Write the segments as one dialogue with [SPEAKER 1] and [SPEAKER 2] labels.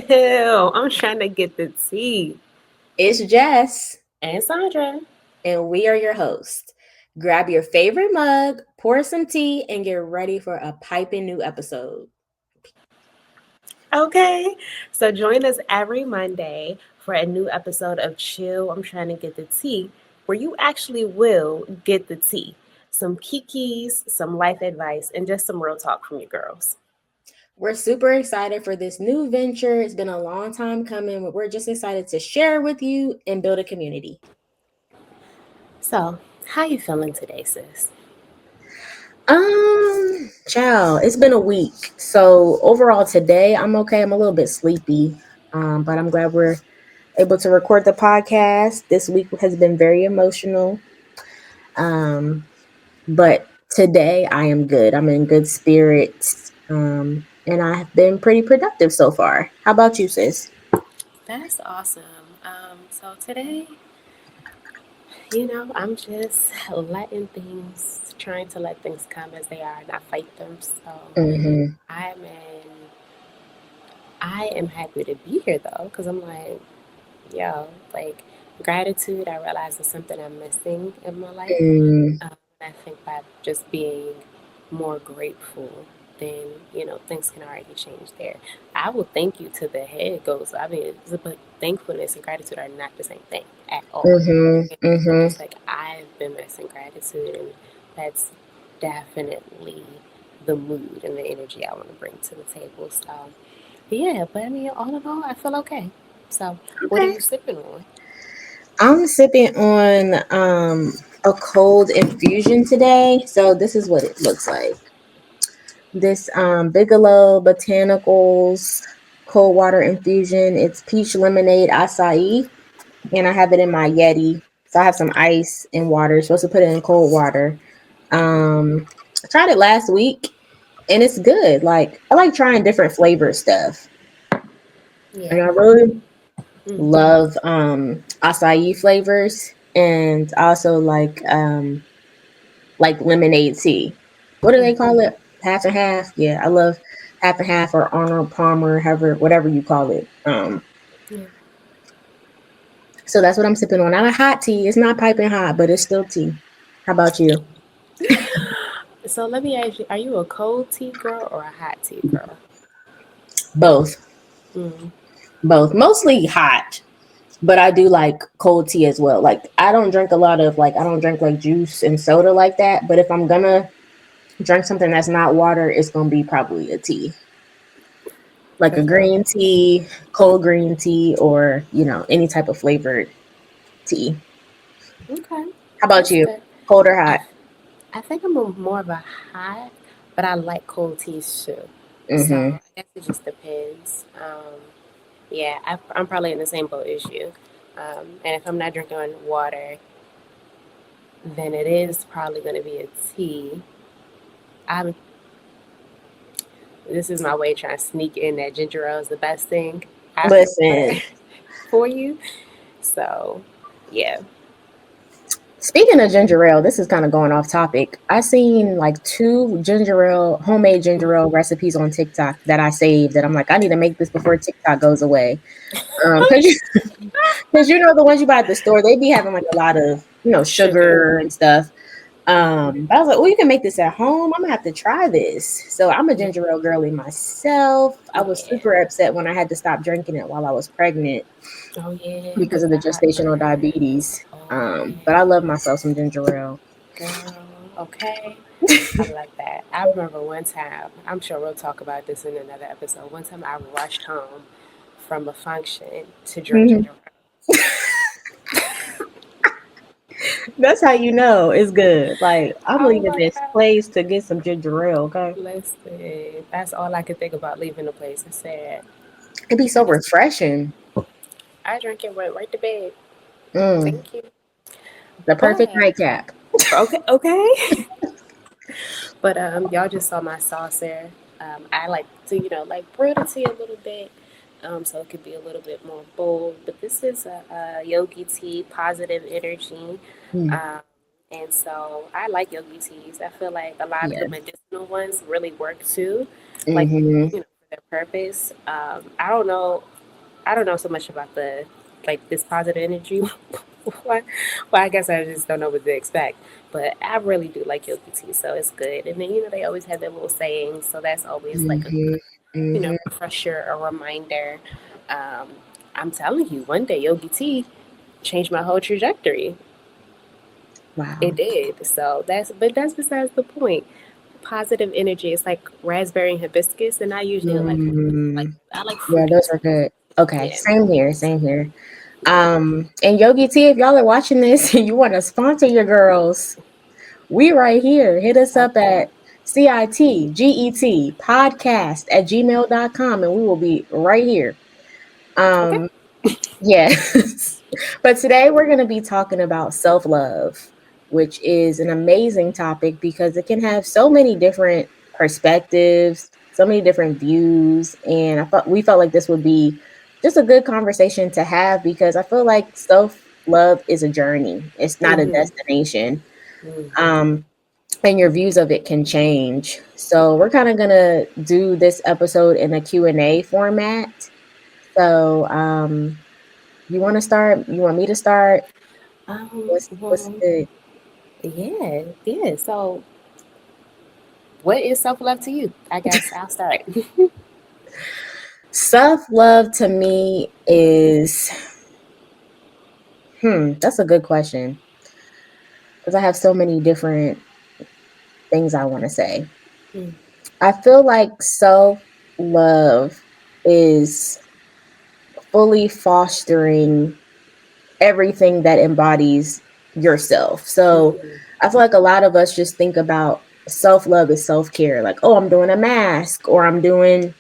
[SPEAKER 1] Chill. I'm trying to get the tea.
[SPEAKER 2] It's Jess,
[SPEAKER 1] And Sandra.
[SPEAKER 2] and we are your hosts. Grab your favorite mug, pour some tea, and get ready for a piping new episode.
[SPEAKER 1] Okay. So join us every Monday for a new episode of Chill. I'm trying to get the tea, where you actually will get the tea. Some kikis, some life advice, and just some real talk from you girls.
[SPEAKER 2] We're super excited for this new venture. It's been a long time coming, but we're just excited to share with you and build a community.
[SPEAKER 1] So, how you feeling today, sis?
[SPEAKER 2] Child, it's been a week. So overall today, I'm okay. I'm a little bit sleepy. But I'm glad we're able to record the podcast. This week has been very emotional. Um, but today I am good. I'm in good spirits. And I have been pretty productive so far. How about you, sis?
[SPEAKER 1] That's awesome. So today, I'm just trying to let things come as they are, not fight them. So
[SPEAKER 2] Mm-hmm.
[SPEAKER 1] I'm in, I am happy to be here though, because I'm like, yo, like gratitude. I realize is something I'm missing in my life.
[SPEAKER 2] Mm,
[SPEAKER 1] I think by just being more grateful, then things can already change there. I will thank you to the head goes. I mean, but thankfulness and gratitude are not the same thing at all.
[SPEAKER 2] mm-hmm. Mm-hmm.
[SPEAKER 1] It's like I've been missing gratitude, and that's definitely the mood and the energy I want to bring to the table. So, yeah, but I mean, all in all, I feel okay. So, what are
[SPEAKER 2] Okay.
[SPEAKER 1] you sipping on?
[SPEAKER 2] I'm sipping on a cold infusion today. So this is what it looks like. This Bigelow Botanicals cold water infusion. It's peach lemonade acai, and I have it in my Yeti. So I have some ice and water. Supposed to put it in cold water. I tried it last week, and it's good. Like I like trying different flavor stuff,
[SPEAKER 1] Yeah.
[SPEAKER 2] and I really
[SPEAKER 1] Mm.
[SPEAKER 2] love acai flavors, and I also like lemonade tea. What do they
[SPEAKER 1] Mm.
[SPEAKER 2] call it? Half and half. Yeah, I love half and half or Arnold Palmer, however, whatever you call it.
[SPEAKER 1] Yeah.
[SPEAKER 2] So that's what I'm sipping on. Not a hot tea. It's not piping hot, but it's still tea. How about you?
[SPEAKER 1] So let me ask you: are you a cold tea girl or a hot tea girl?
[SPEAKER 2] Both.
[SPEAKER 1] Mm.
[SPEAKER 2] Both. Mostly hot, but I do like cold tea as well. Like I don't drink a lot of I don't drink like juice and soda like that. But if I'm gonna drink something that's not water, it's gonna be probably a tea. Like a
[SPEAKER 1] Okay.
[SPEAKER 2] green tea, cold green tea, or any type of flavored tea.
[SPEAKER 1] Okay.
[SPEAKER 2] How about
[SPEAKER 1] That's
[SPEAKER 2] you?
[SPEAKER 1] good.
[SPEAKER 2] Cold or
[SPEAKER 1] I,
[SPEAKER 2] hot?
[SPEAKER 1] I think more of a hot, but I like cold teas too. So
[SPEAKER 2] Mm-hmm.
[SPEAKER 1] I guess it just depends. Yeah, I'm probably in the same boat as you. And if I'm not drinking water, then it is probably going to be a tea. I'm. This is my way trying to sneak in that ginger ale is the best thing after water
[SPEAKER 2] Listen,
[SPEAKER 1] for you. So, yeah.
[SPEAKER 2] speaking of ginger ale, this is kind of going off topic. I seen like two homemade ginger ale recipes on TikTok that I saved. That I'm like, I need to make this before TikTok goes away. Cause the ones you buy at the store, they be having like a lot of
[SPEAKER 1] Sugar.
[SPEAKER 2] sugar and stuff.
[SPEAKER 1] Hmm.
[SPEAKER 2] But I was like, well, you can make this at home. I'm gonna have to try this. So I'm a
[SPEAKER 1] Yeah.
[SPEAKER 2] ginger ale girly myself. I was
[SPEAKER 1] Yeah.
[SPEAKER 2] super upset when I had to stop drinking it while I was pregnant
[SPEAKER 1] Oh yeah,
[SPEAKER 2] because
[SPEAKER 1] because
[SPEAKER 2] of
[SPEAKER 1] the
[SPEAKER 2] the
[SPEAKER 1] heartburn.
[SPEAKER 2] gestational diabetes.
[SPEAKER 1] Oh
[SPEAKER 2] But
[SPEAKER 1] yeah,
[SPEAKER 2] I love myself some ginger ale.
[SPEAKER 1] girl. Okay, I like that. I remember one time. I'm sure we'll talk about this in another episode. One time I rushed home from a function to drink
[SPEAKER 2] Mhm.
[SPEAKER 1] ginger ale.
[SPEAKER 2] That's how you know it's good. Like I'm
[SPEAKER 1] Oh
[SPEAKER 2] leaving
[SPEAKER 1] my
[SPEAKER 2] this
[SPEAKER 1] god!
[SPEAKER 2] place to get some ginger ale. Okay,
[SPEAKER 1] Listen, that's all I could think about leaving the place. I said,
[SPEAKER 2] it'd be
[SPEAKER 1] I
[SPEAKER 2] so
[SPEAKER 1] just,
[SPEAKER 2] refreshing.
[SPEAKER 1] I drank it, went right to bed.
[SPEAKER 2] Mm,
[SPEAKER 1] Thank you.
[SPEAKER 2] the perfect
[SPEAKER 1] But
[SPEAKER 2] nightcap.
[SPEAKER 1] okay, okay. But y'all just saw my saucer. I like to, like brew the tea a little bit, so it could be a little bit more bold. But this is a yogi tea, positive energy,
[SPEAKER 2] Mm,
[SPEAKER 1] um, and so I like yogi teas. I feel like a lot of the
[SPEAKER 2] yeah.
[SPEAKER 1] medicinal ones really work too, like
[SPEAKER 2] Hmm.
[SPEAKER 1] for their purpose. I don't know. I don't know so much about the like this positive energy. Why? Well, I guess I just don't know what to expect. But I really do like yogi tea, so it's good. And then they always have their little sayings, so that's always like a
[SPEAKER 2] Hmm.
[SPEAKER 1] good
[SPEAKER 2] Hmm.
[SPEAKER 1] refresher, a reminder. Um, I'm telling you, one day yogi tea changed my whole trajectory. It
[SPEAKER 2] Wow.
[SPEAKER 1] did. So that's besides the point. Positive energy. It's like raspberry and hibiscus, and I usually
[SPEAKER 2] Mm.
[SPEAKER 1] I like
[SPEAKER 2] Yeah,
[SPEAKER 1] fruity
[SPEAKER 2] those are
[SPEAKER 1] tea.
[SPEAKER 2] good. Okay,
[SPEAKER 1] Yeah.
[SPEAKER 2] same here, same here.
[SPEAKER 1] Yeah.
[SPEAKER 2] And Yogi T, if y'all are watching this and you want to sponsor your girls, we right here. Hit us up
[SPEAKER 1] Okay.
[SPEAKER 2] at CITGET podcast at gmail.com and we will be right here.
[SPEAKER 1] Okay.
[SPEAKER 2] Um, Yes. But today we're going to be talking about self love, which is an amazing topic because it can have so many different perspectives, so many different views. And I thought we felt like this would be just a good conversation to have because I feel like self love is a journey, it's not a
[SPEAKER 1] Mhm.
[SPEAKER 2] destination.
[SPEAKER 1] Mhm.
[SPEAKER 2] Um, and your views of it can change. So we're kind of going to do this episode in a Q&A format. So, you want to start? You want me to start? What's
[SPEAKER 1] Well,
[SPEAKER 2] good?
[SPEAKER 1] yeah, yeah. So, what is self love to you? I guess I'll start.
[SPEAKER 2] Self love to me is that's a good question because I have so many different things I want to say.
[SPEAKER 1] Mm,
[SPEAKER 2] I feel like self love is fully fostering everything that embodies yourself. So
[SPEAKER 1] mhm,
[SPEAKER 2] I feel like a lot of us just think about self love as self care, like, oh, I'm doing a mask or I'm doing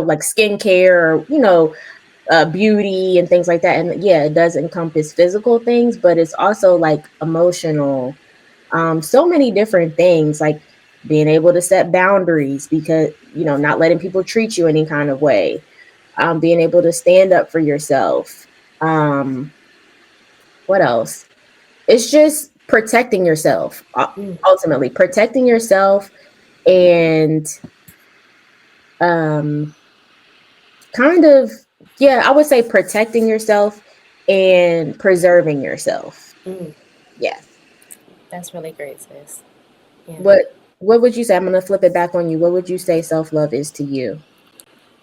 [SPEAKER 2] like skincare or, beauty and things like that. And yeah, it does encompass physical things, but it's also like emotional, so many different things, like being able to set boundaries because, not letting people treat you any kind of way, being able to stand up for yourself. Um, what else? It's just protecting yourself,
[SPEAKER 1] mm,
[SPEAKER 2] ultimately protecting yourself and um, kind of, yeah, I would say protecting yourself and preserving yourself.
[SPEAKER 1] mm.
[SPEAKER 2] Yeah.
[SPEAKER 1] That's really great, sis. Yeah.
[SPEAKER 2] What would you say? I'm gonna flip it back on you. What would you say self love is to you?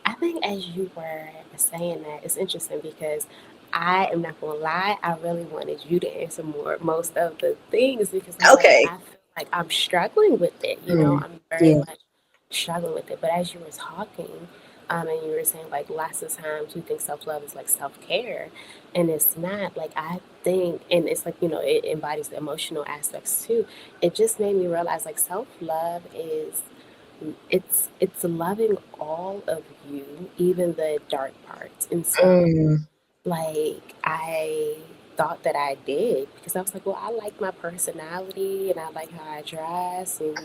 [SPEAKER 1] I think as you were saying that, it's interesting because I am not gonna lie, I really wanted you to answer most of the things because I'm like,
[SPEAKER 2] Okay.
[SPEAKER 1] I feel like I'm struggling with it,
[SPEAKER 2] Mm,
[SPEAKER 1] I'm very
[SPEAKER 2] yeah.
[SPEAKER 1] much struggling with it. But as you were talking, and you were saying like lots of times we think self love is like self care, and it's not. Like I think, and it's like it embodies the emotional aspects too. It just made me realize like self love is it's loving all of you, even the dark parts. And so
[SPEAKER 2] Mm,
[SPEAKER 1] like I thought that I did because I was like, well, I like my personality and I like how I dress and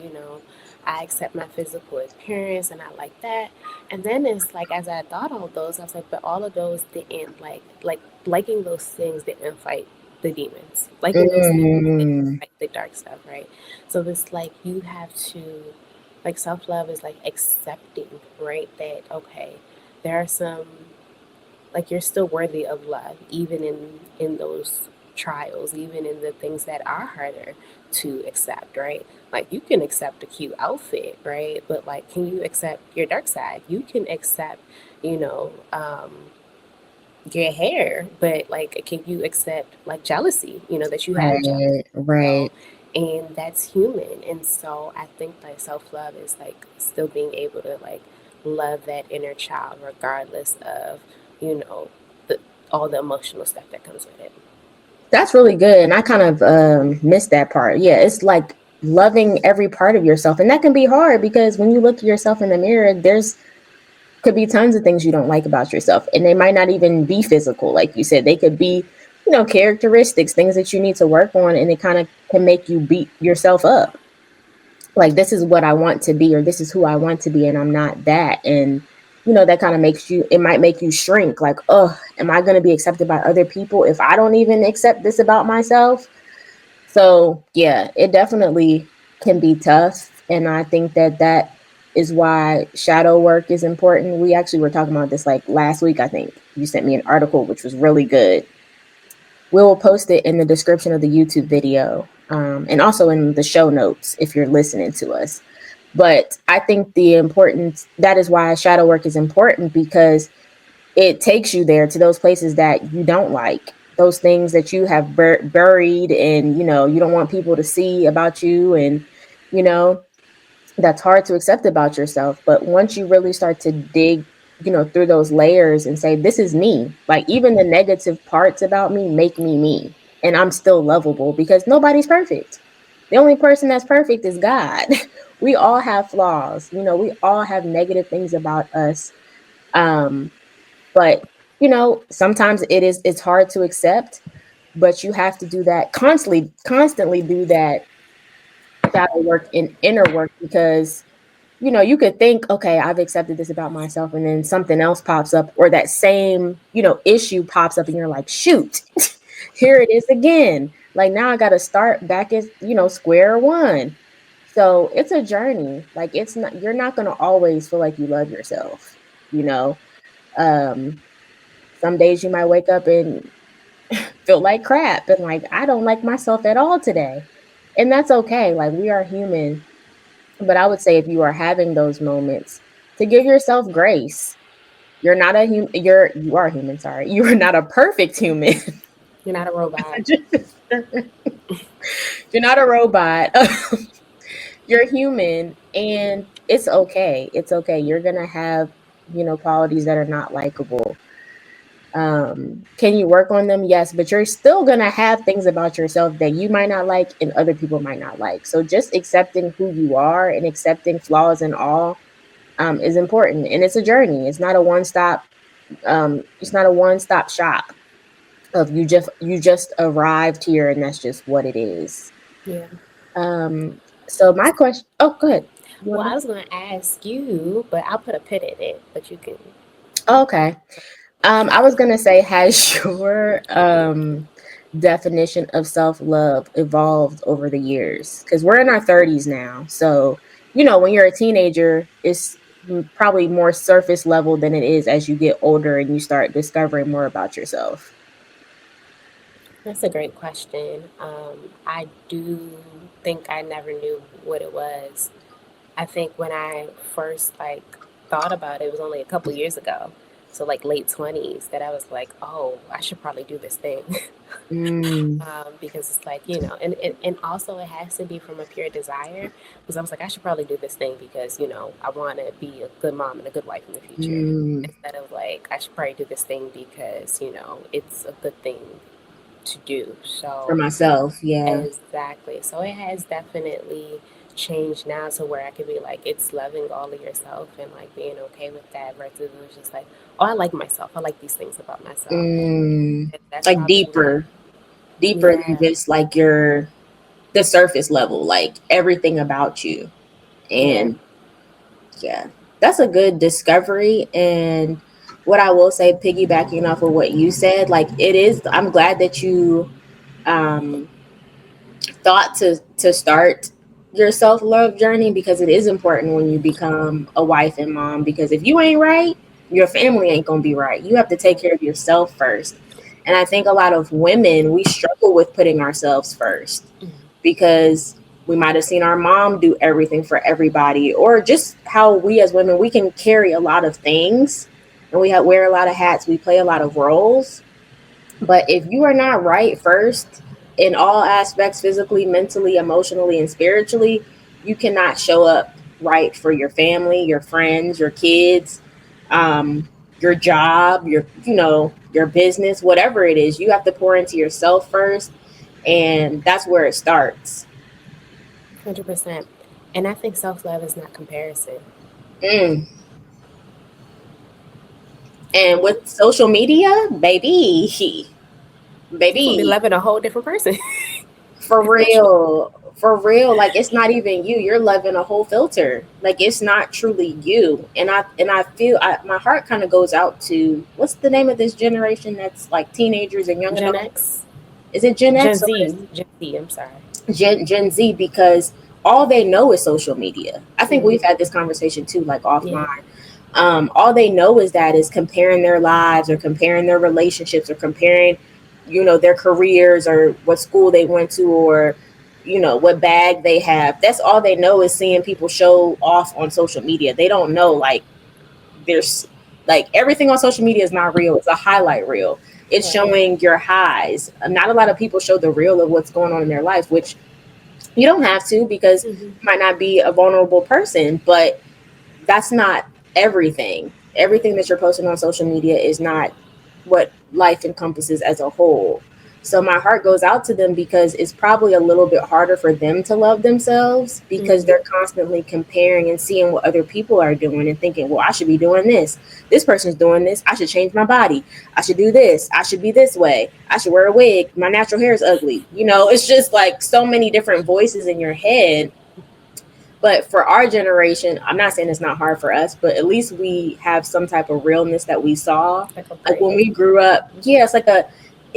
[SPEAKER 1] I accept my physical appearance and I like that. And then it's like as I thought all those, I was like, but all of those didn't like liking those things didn't fight the demons. Liking those things didn't
[SPEAKER 2] mm,
[SPEAKER 1] fight the dark stuff, right? So it's like you have to like self love is like accepting, right? That okay, there are some like you're still worthy of love even in those trials, even in the things that are harder to accept, right? Like you can accept a cute outfit, right? But like can you accept your dark side? You can accept you know um your hair, but like can you accept like jealousy, that you have jealousy,
[SPEAKER 2] right, right.
[SPEAKER 1] and that's human. And so I think like self-love is like still being able to like love that inner child regardless of you know the all the emotional stuff that comes with it.
[SPEAKER 2] That's really good. And I kind of missed that part. Yeah, it's like loving every part of yourself. And that can be hard because when you look at yourself in the mirror, there's could be tons of things you don't like about yourself. And they might not even be physical, like you said. They could be, characteristics, things that you need to work on, and it kind of can make you beat yourself up. Like this is what I want to be, or this is who I want to be, and I'm not that. And that kind of makes you, it might make you shrink, like, oh, am I going to be accepted by other people if I don't even accept this about myself? So yeah, it definitely can be tough. And I think that is why shadow work is important. We actually were talking about this like last week, I think. You sent me an article which was really good. We will post it in the description of the YouTube video, and also in the show notes if you're listening to us. But I think the importance that is why shadow work is important because it takes you there to those places that you don't like, those things that you have buried, and you don't want people to see about you, and you know that's hard to accept about yourself. But once you really start to dig, through those layers and say, this is me, like even the negative parts about me make me, and I'm still lovable because nobody's perfect. The only person that's perfect is God. We all have flaws, we all have negative things about us. Um, but sometimes it's hard to accept, but you have to do that constantly do that shadow work and inner work because you could think, okay, I've accepted this about myself, and then something else pops up, or that same, issue pops up, and you're like, shoot, here it is again. Like now I got to start back at, square one. So it's a journey. Like you're not going to always feel like you love yourself, you know. Um, some days you might wake up and feel like crap and like, I don't like myself at all today. And that's okay. Like we are human, but I would say if you are having those moments, to give yourself grace. You're not a human. You are human. Sorry, you are not a perfect human.
[SPEAKER 1] You're not a robot.
[SPEAKER 2] You're not a robot. You're human, and it's okay. It's okay. You're gonna have qualities that are not likable. Can you work on them? Yes, but you're still gonna have things about yourself that you might not like and other people might not like. So just accepting who you are and accepting flaws and all is important, and it's a journey. It's not a one stop. It's not a one stop shop of you just arrived here and that's just what it is.
[SPEAKER 1] Yeah.
[SPEAKER 2] So my question. Oh, go ahead. You want
[SPEAKER 1] Well,
[SPEAKER 2] to
[SPEAKER 1] I
[SPEAKER 2] go?
[SPEAKER 1] was going to ask you, but I'll put a pin in it. But you can.
[SPEAKER 2] Oh, okay. I was gonna say, has your definition of self love evolved over the years? Because we're in our 30s now, so when you're a teenager, it's probably more surface level than it is as you get older and you start discovering more about yourself.
[SPEAKER 1] That's a great question. I do think I never knew what it was. I think when I first thought about it was only a couple years ago. So like late 20s that I was like, oh, I should probably do this thing.
[SPEAKER 2] Mm,
[SPEAKER 1] Because it's like, and also it has to be from a pure desire. Because I was like, I should probably do this thing because, I want to be a good mom and a good wife in the future.
[SPEAKER 2] mm,
[SPEAKER 1] Instead of like, I should probably do this thing because, it's a good thing to do.
[SPEAKER 2] for
[SPEAKER 1] So,
[SPEAKER 2] myself, yeah.
[SPEAKER 1] exactly. So it has definitely changed now to where I could be like, it's loving all of yourself and like being okay with that versus it was just like, oh, I like myself. I like these things about myself.
[SPEAKER 2] Mm,
[SPEAKER 1] And that's
[SPEAKER 2] like
[SPEAKER 1] probably what,
[SPEAKER 2] deeper than
[SPEAKER 1] yeah,
[SPEAKER 2] just like the surface level, like everything about you.
[SPEAKER 1] yeah.
[SPEAKER 2] And yeah, that's a good discovery. And what I will say, piggybacking off of what you said, like it is, I'm glad that you um thought to start your self-love journey because it is important when you become a wife and mom, because if you ain't right, your family ain't gonna be right. You have to take care of yourself first. And I think a lot of women, we struggle with putting ourselves first because we might have seen our mom do everything for everybody, or just how we as women, we can carry a lot of things, and wear a lot of hats, we play a lot of roles. But if you are not right first in all aspects, physically, mentally, emotionally, and spiritually, you cannot show up right for your family, your friends, your kids, your job, your business, whatever it is. You have to pour into yourself first, and that's where it starts.
[SPEAKER 1] 100%. And I think self love is not comparison.
[SPEAKER 2] Mm. And with social media, baby,
[SPEAKER 1] You're going to be
[SPEAKER 2] baby,
[SPEAKER 1] loving a whole different person.
[SPEAKER 2] for real, like it's not even you. You're loving a whole filter. Like it's not truly you. And I feel my heart kind of goes out to, what's the name of this generation that's like teenagers and young
[SPEAKER 1] Gen
[SPEAKER 2] adults?
[SPEAKER 1] X,
[SPEAKER 2] Is it Gen
[SPEAKER 1] Gen
[SPEAKER 2] X or
[SPEAKER 1] Z,
[SPEAKER 2] is
[SPEAKER 1] Gen Z, I'm sorry.
[SPEAKER 2] Gen Z? Because all they know is social media. I think
[SPEAKER 1] Mm-hmm.
[SPEAKER 2] we've had this conversation too, like
[SPEAKER 1] Yeah.
[SPEAKER 2] offline. All they know is comparing their lives or comparing their relationships or comparing, their careers or what school they went to or, what bag they have. That's all they know is seeing people show off on social media. They don't know like there's like everything on social media is not real. It's a highlight reel. It's
[SPEAKER 1] Right.
[SPEAKER 2] showing your highs. Not a lot of people show the real of what's going on in their life, which you don't have to because
[SPEAKER 1] Mm-hmm.
[SPEAKER 2] you might not be a vulnerable person, but that's not everything. Everything that you're posting on social media is not what life encompasses as a whole. So my heart goes out to them because it's probably a little bit harder for them to love themselves because
[SPEAKER 1] Mm-hmm.
[SPEAKER 2] they're constantly comparing and seeing what other people are doing and thinking, well, I should be doing this. This person's doing this. I should change my body. I should do this. I should be this way. I should wear a wig. My natural hair is ugly. It's just like so many different voices in your head, but for our generation, I'm not saying it's not hard for us, but at least we have some type of realness that we saw.
[SPEAKER 1] Like a
[SPEAKER 2] Like when
[SPEAKER 1] break.
[SPEAKER 2] we grew up, yeah, it's like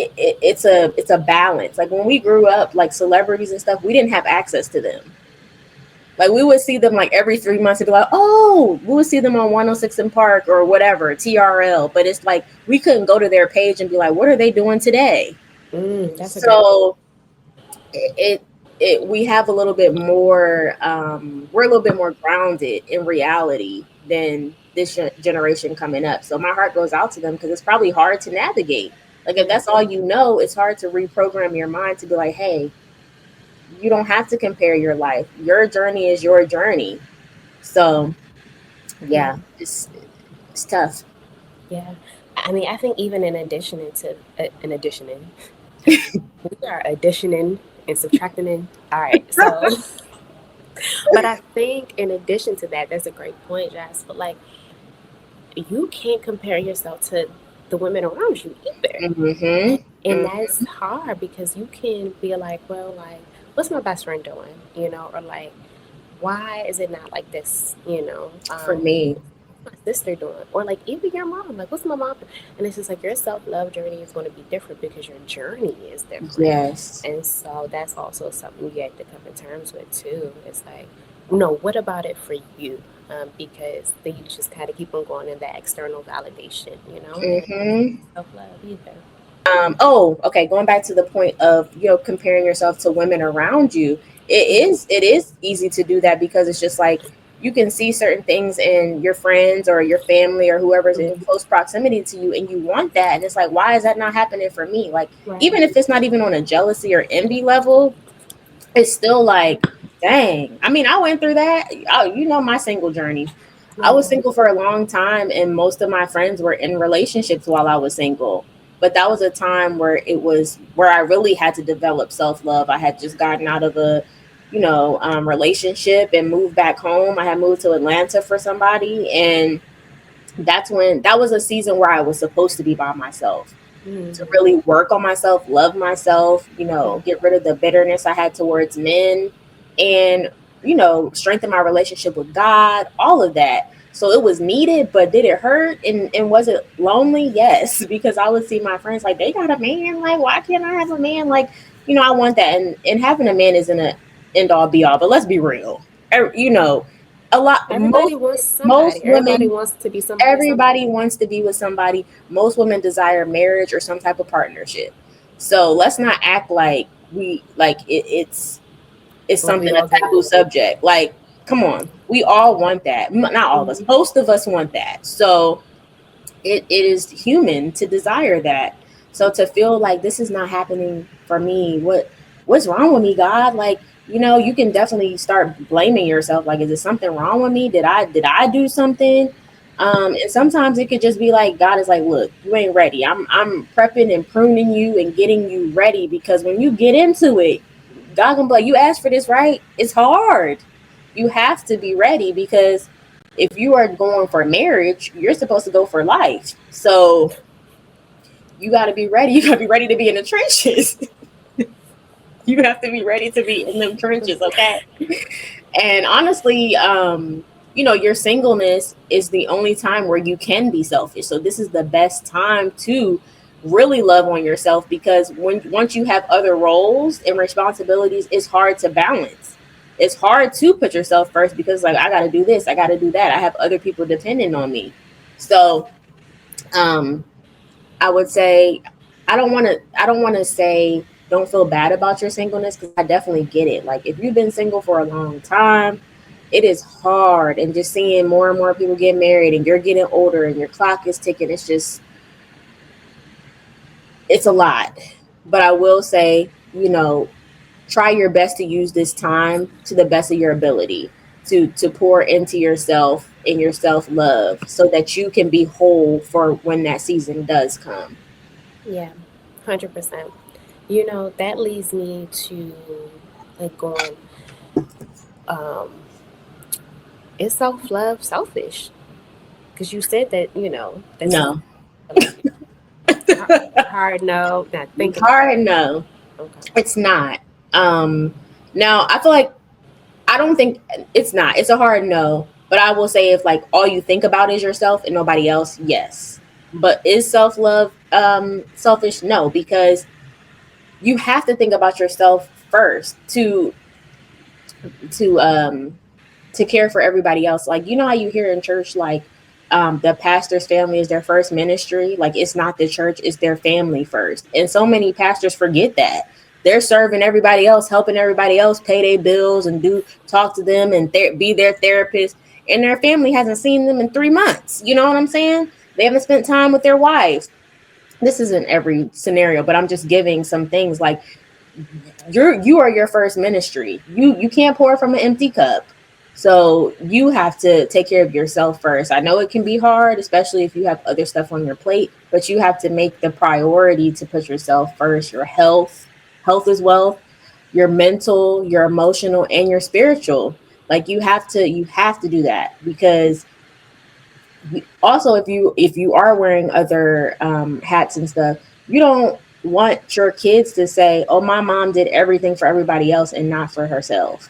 [SPEAKER 2] it's a balance. Like when we grew up, like celebrities and stuff, we didn't have access to them. Like we would see them like every 3 months and be like, oh, we would see them on 106 in Park or whatever, TRL. But it's like we couldn't go to their page and be like, what are they doing today?
[SPEAKER 1] That's a great point.
[SPEAKER 2] So it we have a little bit more we're a little bit more grounded in reality than this generation coming up, so my heart goes out to them because it's probably hard to navigate. Like if that's all you know, it's hard to reprogram your mind to be like, hey, you don't have to compare your life. Your journey is your journey. So
[SPEAKER 1] Yeah.
[SPEAKER 2] yeah, it's tough.
[SPEAKER 1] Yeah. I mean, I think even in addition to in additioning, we are additioning and subtracting in. All right. So, but I think in addition to that, that's a great point, Jazz. But like, you can't compare yourself to the women around you either.
[SPEAKER 2] Mm-hmm.
[SPEAKER 1] And
[SPEAKER 2] Mm-hmm.
[SPEAKER 1] that's hard because you can be like, well, like, what's my best friend doing? Or like, why is it not like this?
[SPEAKER 2] For me,
[SPEAKER 1] What's my sister doing? Or like, even your mom, like, what's my mom doing? And it's just like your self love journey is going to be different because your journey is different.
[SPEAKER 2] yes.
[SPEAKER 1] And so that's also something you have to come to terms with too. It's like, no, what about it for you? Because then you just kind of keep on going in that external validation, and that's
[SPEAKER 2] Mm-hmm.
[SPEAKER 1] self love either.
[SPEAKER 2] Oh, okay. Going back to the point of comparing yourself to women around you,
[SPEAKER 1] Mm-hmm.
[SPEAKER 2] it is easy to do that because it's just like you can see certain things in your friends or your family or whoever's in
[SPEAKER 1] Mm-hmm.
[SPEAKER 2] close proximity to you, and you want that, and it's like, why is that not happening for me? Like
[SPEAKER 1] Right.
[SPEAKER 2] even if it's not even on a jealousy or envy level, it's still like, dang. I mean, I went through that. My single journey. I was
[SPEAKER 1] Yeah.
[SPEAKER 2] single for a long time, and most of my friends were in relationships while I was single. But that was a time where it was where I really had to develop self love. I had just gotten out of a, relationship and moved back home. I had moved to Atlanta for somebody, and that was a season where I was supposed to be by myself to
[SPEAKER 1] Mm-hmm.
[SPEAKER 2] really work on myself, love myself,
[SPEAKER 1] Yeah.
[SPEAKER 2] get rid of the bitterness I had towards men and, strengthen my relationship with God, all of that. So it was needed, but did it hurt? And was it lonely? Yes, because I would see my friends like, they got a man. Like, why can't I have a man? Like, I want that. And having a man isn't a end all be all, but let's be real. A lot,
[SPEAKER 1] Everybody wants
[SPEAKER 2] most
[SPEAKER 1] somebody. Everybody
[SPEAKER 2] women,
[SPEAKER 1] wants to be somebody's
[SPEAKER 2] everybody
[SPEAKER 1] somebody.
[SPEAKER 2] wants to be with somebody. Most women desire marriage or some type of partnership. So let's not act like it's
[SPEAKER 1] Like we
[SPEAKER 2] something, a
[SPEAKER 1] all
[SPEAKER 2] taboo
[SPEAKER 1] good.
[SPEAKER 2] subject. Like, come on, we all want that. Not all of us.
[SPEAKER 1] Mm-hmm.
[SPEAKER 2] Most of us want that. So it is human to desire that. So to feel like this is not happening for me, what's wrong with me, God? Like, you can definitely start blaming yourself. Like, is there something wrong with me? Did I do something? And sometimes it could just be like God is like, look, you ain't ready. I'm prepping and pruning you and getting you ready because when you get into it, God gonna be like, you asked for this, right? It's hard. You have to be ready because if you are going for marriage, you're supposed to go for life. So you got to be ready. You got to be ready to be in the trenches. You have to be ready to be in them trenches, okay? And honestly, your singleness is the only time where you can be selfish. So this is the best time to really love on yourself because once you have other roles and responsibilities, it's hard to balance. it's hard to put yourself first because like I got to do this, I got to do that. I have other people depending on me. So, um I would say I don't want to say don't feel bad about your singleness cuz I definitely get it. Like if you've been single for a long time, it is hard and just seeing more and more people get married and you're getting older and your clock is ticking, it's a lot. But I will say, try your best to use this time to the best of your ability to pour into yourself and your self-love so that you can be whole for when that season does come.
[SPEAKER 1] Yeah, 100%. That leads me to like going, um, is self love selfish? Because you said that, that's
[SPEAKER 2] No.
[SPEAKER 1] like hard, hard no, not thinking about
[SPEAKER 2] Hard no.
[SPEAKER 1] it. Okay.
[SPEAKER 2] It's not. Um Now I feel like I don't think it's not. It's a hard no. But I will say if like all you think about is yourself and nobody else, yes. But is self-love selfish? No, because you have to think about yourself first to to care for everybody else. Like how you hear in church like the pastor's family is their first ministry. Like it's not the church, it's their family first. And so many pastors forget that. They're serving everybody else, helping everybody else pay their bills and do talk to them and be their therapist. And their family hasn't seen them in 3 months. You know what I'm saying? They haven't spent time with their wives. This isn't every scenario, but I'm just giving some things like you are your first ministry. You can't pour from an empty cup. So you have to take care of yourself first. I know it can be hard, especially if you have other stuff on your plate, but you have to make the priority to put yourself first. Your health is wealth, your mental, your emotional, and your spiritual. Like you have to do that because also if you are wearing other hats and stuff, you don't want your kids to say, oh, my mom did everything for everybody else and not for herself,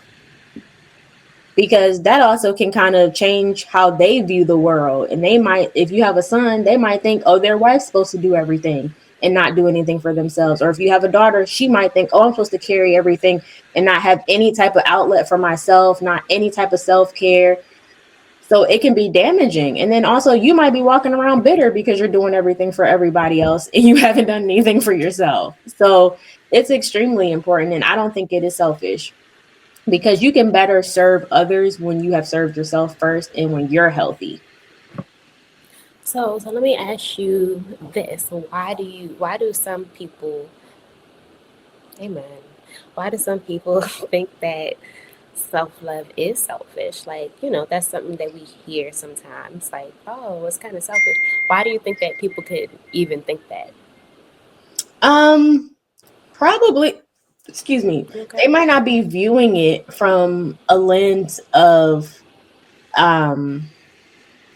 [SPEAKER 2] because that also can kind of change how they view the world. And they might, if you have a son, they might think, oh, their wife's supposed to do everything and not do anything for themselves. Or if you have a daughter, she might think, oh, I'm supposed to carry everything and not have any type of outlet for myself, not any type of self-care. So it can be damaging. And then also you might be walking around bitter because you're doing everything for everybody else and you haven't done anything for yourself. So it's extremely important. And I don't think it is selfish because you can better serve others when you have served yourself first and when you're healthy.
[SPEAKER 1] So let me ask you this: Why do some people, Amen? Why do some people think that self love is selfish? Like, that's something that we hear sometimes. Like, oh, it's kind of selfish. Why do you think that people could even think that?
[SPEAKER 2] Um, Probably, excuse me,
[SPEAKER 1] Okay.
[SPEAKER 2] they might not be viewing it from a lens of um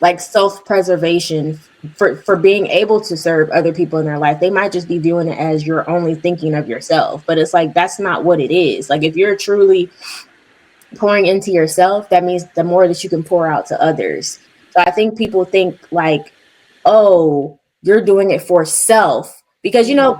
[SPEAKER 2] like self-preservation for being able to serve other people in their life. They might just be viewing it as you're only thinking of yourself, but it's like that's not what it is. Like if you're truly pouring into yourself, that means the more that you can pour out to others. So I think people think like, oh, you're doing it for self because
[SPEAKER 1] Mm-hmm.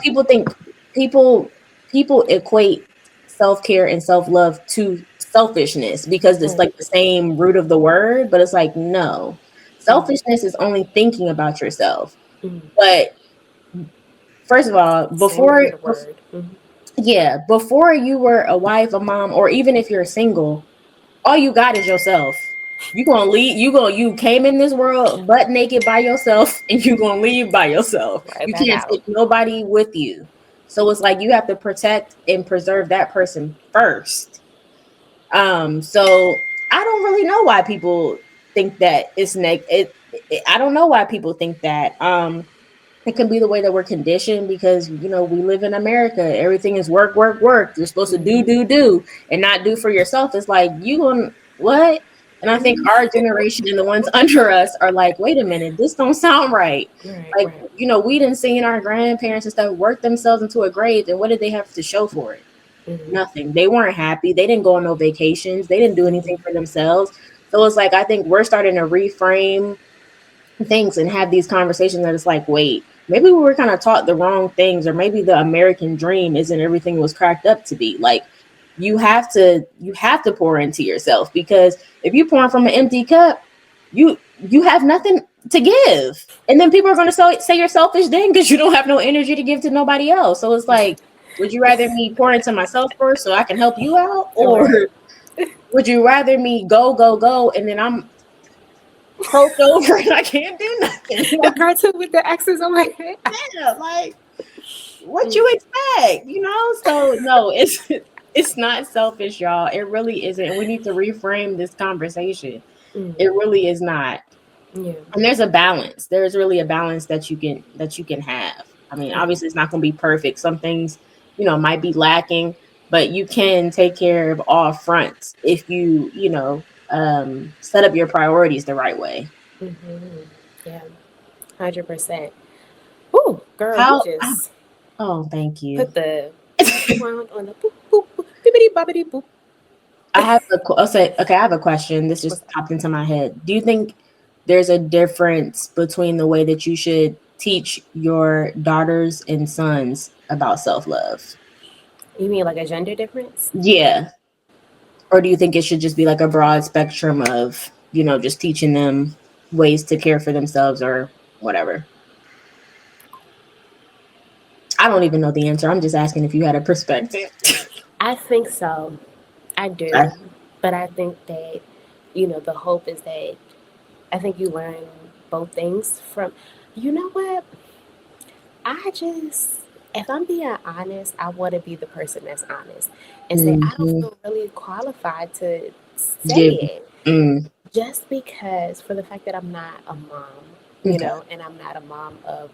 [SPEAKER 2] people people equate self-care and self-love to selfishness because it's
[SPEAKER 1] Right.
[SPEAKER 2] like the same root of the word, but it's like no.
[SPEAKER 1] Mm-hmm.
[SPEAKER 2] Selfishness is only thinking about yourself.
[SPEAKER 1] Mm-hmm.
[SPEAKER 2] But first of all,
[SPEAKER 1] Same root of the word. Mm-hmm.
[SPEAKER 2] yeah, before you were a wife, a mom, or even if you're single, all you got is yourself. You gonna leave. You came in this world butt naked by yourself, and you gonna leave by yourself.
[SPEAKER 1] Right
[SPEAKER 2] You
[SPEAKER 1] back
[SPEAKER 2] can't
[SPEAKER 1] out.
[SPEAKER 2] take nobody with you. So it's like you have to protect and preserve that person first. So I don't really know why people think that it's I don't know why people think that. It can be the way that we're conditioned because we live in America. Everything is work, work, work. You're supposed to do,
[SPEAKER 1] Mm-hmm.
[SPEAKER 2] do, do, and not do for yourself. It's like you going what? And I think our generation and the ones under us are like, wait a minute, this don't sound right.
[SPEAKER 1] Right.
[SPEAKER 2] Like
[SPEAKER 1] Right.
[SPEAKER 2] we didn't see our grandparents and stuff work themselves into a grave, and what did they have to show for it?
[SPEAKER 1] Mm-hmm.
[SPEAKER 2] Nothing. They weren't happy. They didn't go on no vacations. They didn't do anything for themselves. So it's like I think we're starting to reframe things and have these conversations that it's like, wait, maybe we were kind of taught the wrong things, or maybe the American dream isn't everything it was cracked up to be. Like, you have to pour into yourself, because if you pour from an empty cup, you have nothing to give. And then people are going to say you're selfish then, because you don't have no energy to give to nobody else. So it's like, would you rather me pour into myself first so I can help you out, or
[SPEAKER 1] Right.
[SPEAKER 2] would you rather me go go go and then I'm croaked over and I can't do nothing?
[SPEAKER 1] The cartoon with the X's on my head.
[SPEAKER 2] Yeah, like, what you expect, So no, it's not selfish, y'all. It really isn't. And we need to reframe this conversation. It
[SPEAKER 1] Mm,
[SPEAKER 2] really is not.
[SPEAKER 1] yeah.
[SPEAKER 2] And there's a balance. There's really a balance that you can have. I mean,
[SPEAKER 1] Yeah.
[SPEAKER 2] obviously it's not going to be perfect. Some things, might be lacking, but you can take care of all fronts if set up your priorities the right way.
[SPEAKER 1] Mm-hmm. Yeah. 100%. Ooh, girl, you
[SPEAKER 2] How?
[SPEAKER 1] just
[SPEAKER 2] Oh, thank you.
[SPEAKER 1] put the crown on the boop boop boop bibbity bobbity boop.
[SPEAKER 2] I'll say, okay, I have a question. This
[SPEAKER 1] What's
[SPEAKER 2] just
[SPEAKER 1] that?
[SPEAKER 2] popped into my head. Do you think there's a difference between the way that you should teach your daughters and sons about self-love?
[SPEAKER 1] You mean like a gender difference?
[SPEAKER 2] Yeah. Or do you think it should just be like a broad spectrum of, just teaching them ways to care for themselves or whatever? I don't even know the answer. I'm just asking if you had a perspective.
[SPEAKER 1] I think so. I
[SPEAKER 2] I-
[SPEAKER 1] do. But I think that, the hope is that I think you learn both things from, you know what? I just, if I'm being honest, I want to be the person that's honest and say, I don't
[SPEAKER 2] Mhm.
[SPEAKER 1] feel really qualified to say
[SPEAKER 2] Give.
[SPEAKER 1] it
[SPEAKER 2] Mm.
[SPEAKER 1] just because for the fact that I'm not a mom,
[SPEAKER 2] Okay.
[SPEAKER 1] and I'm not a mom of,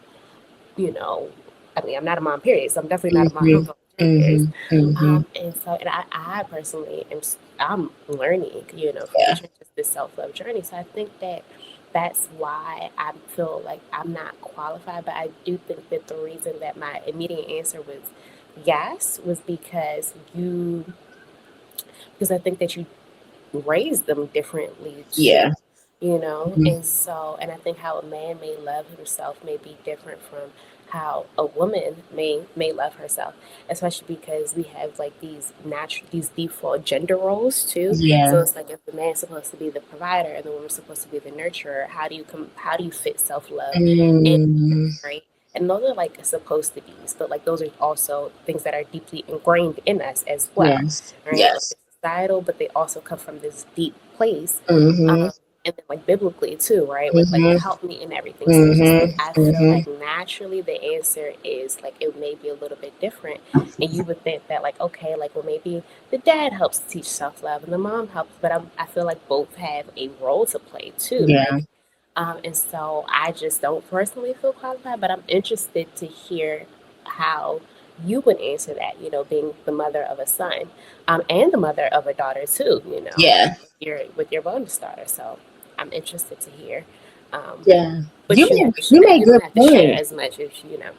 [SPEAKER 1] you know, I mean, I'm not a mom, period. So I'm definitely not a mom
[SPEAKER 2] Mhm.
[SPEAKER 1] of all genders.
[SPEAKER 2] Mhm. Mhm.
[SPEAKER 1] And so, and I personally I'm learning, from
[SPEAKER 2] Yeah.
[SPEAKER 1] each of this self love journey. So I think that that's why I feel like I'm not qualified. But I do think that the reason that my immediate answer was yes was because I think that you raise them differently too,
[SPEAKER 2] Yeah. Mhm.
[SPEAKER 1] and so, and I think how a man may love himself may be different from how a woman may love herself, especially because we have like these default gender roles too. So
[SPEAKER 2] Yeah.
[SPEAKER 1] it's like if the man's supposed to be the provider and the woman's supposed to be the nurturer, how do you fit self love in,
[SPEAKER 2] Mm.
[SPEAKER 1] right? And those are like supposed to be, but like those are also things that are deeply ingrained in us as well,
[SPEAKER 2] Yes.
[SPEAKER 1] right? Like
[SPEAKER 2] Yes.
[SPEAKER 1] it's societal, but they also come from this deep place,
[SPEAKER 2] Mhm.
[SPEAKER 1] and then like biblically too, right? With like
[SPEAKER 2] Mhm.
[SPEAKER 1] help me in everything. So it's just
[SPEAKER 2] Mhm.
[SPEAKER 1] like I feel
[SPEAKER 2] Mhm.
[SPEAKER 1] like naturally the answer is like it may be a little bit different, and you would think that like okay, like well maybe the dad helps teach self love and the mom helps, but I feel like both have a role to play too,
[SPEAKER 2] Yeah.
[SPEAKER 1] right? And so I just don't personally feel qualified, but I'm interested to hear how you would answer that, being the mother of a son, and the mother of a daughter too,
[SPEAKER 2] Yeah.
[SPEAKER 1] with your bonus daughter. So I'm interested to hear. Um,
[SPEAKER 2] Yeah. You
[SPEAKER 1] but
[SPEAKER 2] make you make
[SPEAKER 1] you don't
[SPEAKER 2] good
[SPEAKER 1] have to share
[SPEAKER 2] points.
[SPEAKER 1] as much as you know.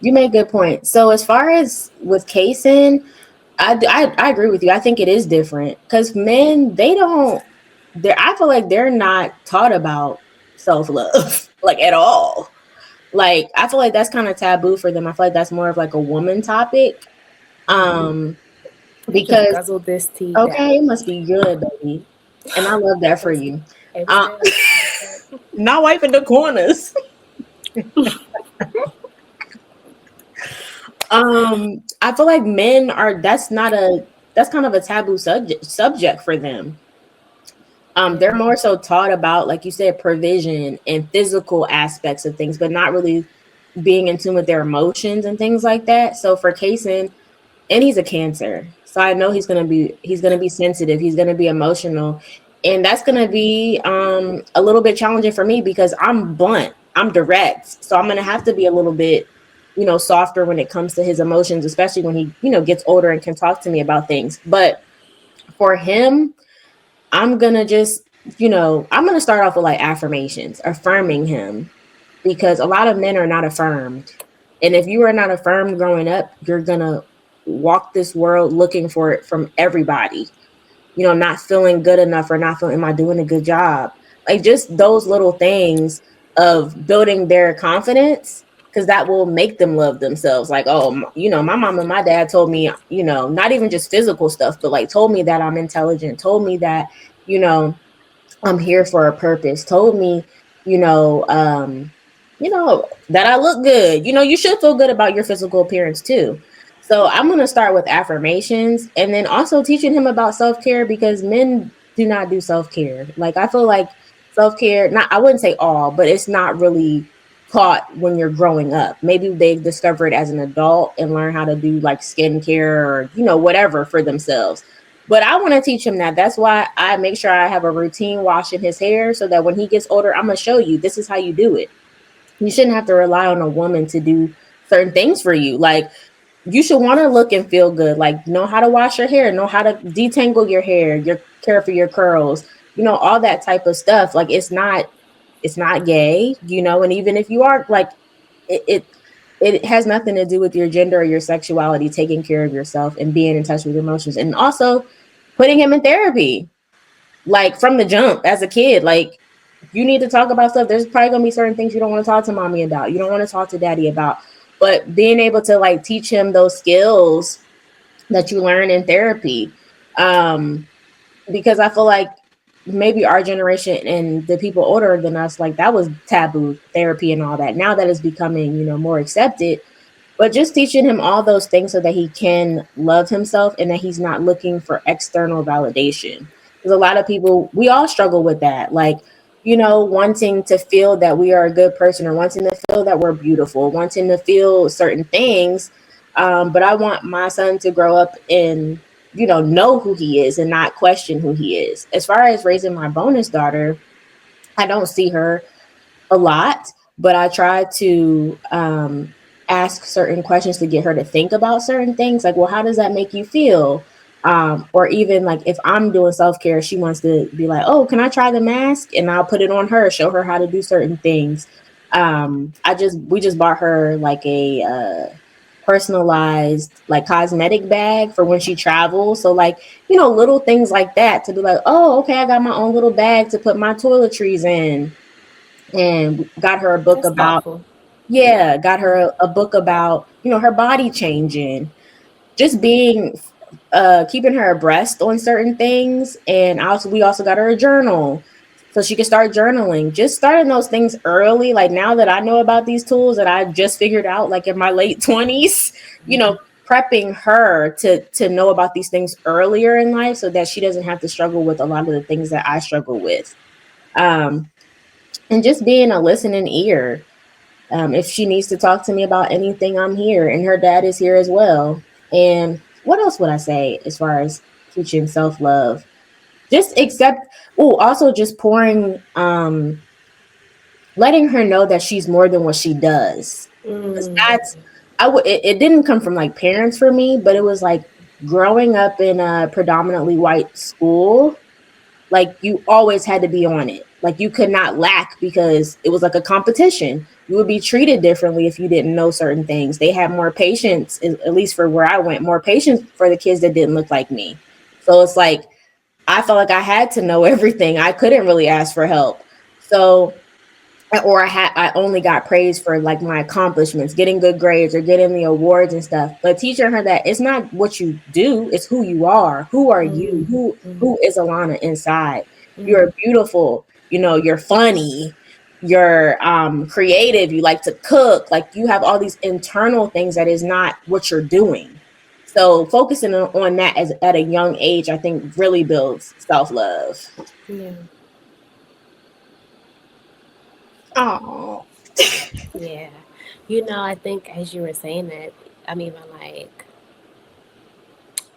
[SPEAKER 2] You make good points. So as far as with Kason, I agree with you. I think it is different because men, they don't. I feel like they're not taught about self love like at all. Like I feel like that's kind of taboo for them. I feel like that's more of like a woman topic. Um,
[SPEAKER 1] You just
[SPEAKER 2] because
[SPEAKER 1] guzzled this tea
[SPEAKER 2] okay,
[SPEAKER 1] down.
[SPEAKER 2] it must be good, baby, and I love that
[SPEAKER 1] It
[SPEAKER 2] for
[SPEAKER 1] was,
[SPEAKER 2] you.
[SPEAKER 1] it was
[SPEAKER 2] Uh,
[SPEAKER 1] good. It was good.
[SPEAKER 2] not wiping the corners. I feel like men are. That's kind of a taboo subject for them.
[SPEAKER 1] Yeah.
[SPEAKER 2] They're more so taught about, like you said, provision and physical aspects of things, but not really being in tune with their emotions and things like that. So for Kason, and he's a Cancer, so I know he's gonna be sensitive, he's gonna be emotional, and that's gonna be a little bit challenging for me because I'm blunt, I'm direct, so I'm gonna have to be a little bit softer when it comes to his emotions, especially when he gets older and can talk to me about things. But for him, I'm gonna just I'm gonna start off with like affirmations, affirming him, because a lot of men are not affirmed. And if you are not affirmed growing up, you're gonna walk this world looking for it from everybody, not feeling good enough or not feeling, am I doing a good job? Like just those little things of building their confidence. because that will make them love themselves. Like, oh, my mom and my dad told me, not even just physical stuff, but like told me that I'm intelligent, told me that, you know, I'm here for a purpose, told me, you know, that I look good. You should feel good about your physical appearance too. So I'm going to start with affirmations and then also teaching him about self-care because men do not do self-care. Like I feel like self-care, not I wouldn't say all, but it's not really taught when you're growing up. Maybe they discover it as an adult and learn how to do like skincare or, whatever for themselves. But I want to teach him that. That's why I make sure I have a routine washing his hair so that when he gets older, I'm going to show you this is how you do it. You shouldn't have to rely on a woman to do certain things for you. Like, you should want to look and feel good. Like, know how to wash your hair, know how to detangle your hair, your care for your curls, all that type of stuff. Like, it's not gay, and even if you are like, it has nothing to do with your gender or your sexuality, taking care of yourself and being in touch with emotions. And also putting him in therapy, like from the jump as a kid. Like, you need to talk about stuff. There's probably gonna be certain things you don't want to talk to mommy about, you don't want to talk to daddy about, but being able to like teach him those skills that you learn in therapy. um because I feel like maybe our generation and the people older than us, like that was taboo, therapy and all that. Now that is becoming, more accepted, but just teaching him all those things so that he can love himself and that he's not looking for external validation. Because a lot of people, we all struggle with that. Like, wanting to feel that we are a good person or wanting to feel that we're beautiful, wanting to feel certain things. But I want my son to grow up and, know who he is and not question who he is. As far as raising my bonus daughter, I don't see her a lot, but I try to ask certain questions to get her to think about certain things. Like, well, how does that make you feel? Or even like if I'm doing self care, she wants to be like, oh, can I try the mask? And I'll put it on her, show her how to do certain things. We just bought her like a personalized like cosmetic bag for when she travels. So like, little things like that to be like, oh, okay, I got my own little bag to put my toiletries in, and got her a book
[SPEAKER 1] That's
[SPEAKER 2] about,
[SPEAKER 1] thoughtful.
[SPEAKER 2] yeah, got her a book about, her body changing, just being keeping her abreast on certain things. And also we also got her a journal so she could start journaling. Just starting those things early, like now that I know about these tools that I just figured out like in my late 20s, prepping her to know about these things earlier in life so that she doesn't have to struggle with a lot of the things that I struggle with. um and just being a listening ear. If she needs to talk to me about anything, I'm here, and her dad is here as well. And what else would I say as far as teaching self love? Just accept. Oh, also just letting her know that she's more than what she does. Because
[SPEAKER 1] Mm,
[SPEAKER 2] that's, it didn't come from like parents for me, but it was like growing up in a predominantly white school. Like, you always had to be on it. Like, you could not lack because it was like a competition. You would be treated differently if you didn't know certain things. They had more patience, at least for where I went, more patience for the kids that didn't look like me. So it's like I felt like I had to know everything. I couldn't really ask for help. So, or I only got praise for like my accomplishments, getting good grades or getting the awards and stuff. But teaching her that it's not what you do, it's who you are. Who are you?
[SPEAKER 1] mm, mm,
[SPEAKER 2] Who is Alana inside?
[SPEAKER 1] mm.
[SPEAKER 2] You're beautiful, you're funny, you're creative, you like to cook, like you have all these internal things that is not what you're doing. So focusing on that as at a young age, I think really builds self-love.
[SPEAKER 1] Yeah,
[SPEAKER 2] Oh.
[SPEAKER 1] yeah. I think as you were saying that, I'm even like,